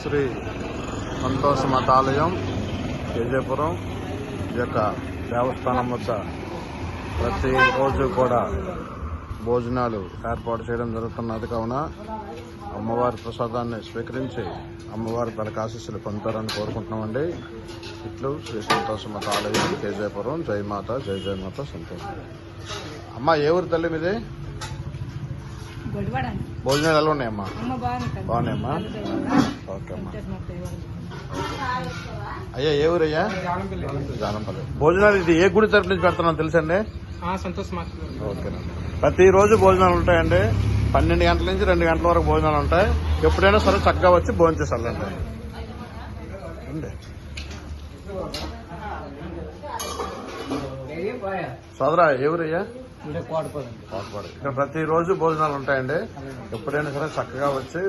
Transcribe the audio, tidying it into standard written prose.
శ్రీ సంతోష మతాలయం విజయపురం ఈ యొక్క దేవస్థానం వద్ద ప్రతిరోజు కూడా భోజనాలు ఏర్పాటు చేయడం జరుగుతున్నది. కావున అమ్మవారి ప్రసాదాన్ని స్వీకరించి అమ్మవారి తనకు ఆశీస్సులు పొందుతారని కోరుకుంటున్నామండి. ఇట్లు శ్రీ సంతోష మతాలయం విజయపురం. జై మాత, జై జై మాత. సంతోషం. అమ్మ, ఏ ఊరు తల్లి మీది? భోజనాలు ఎలా ఉన్నాయమ్మా? బాగున్నాయమ్మా. ఓకే అమ్మా. అయ్యా, ఏ ఊరయ్యా? జానంపల్లి. భోజనాలు ఇది ఏ గుడి తరపు నుంచి పెడుతున్నాను తెలుసండి? ఓకేనా. ప్రతిరోజు భోజనాలు ఉంటాయండి. 12 గంటల నుంచి 2 గంటల వరకు భోజనాలు ఉంటాయి. ఎప్పుడైనా సరే చక్కగా వచ్చి భోజనం చేసి వెళ్ళండి. సోదరా, ఎవరయ్యా? కోటపాడు. ఇక్కడ ప్రతిరోజు భోజనాలు ఉంటాయండి. ఎప్పుడైనా సరే చక్కగా వచ్చి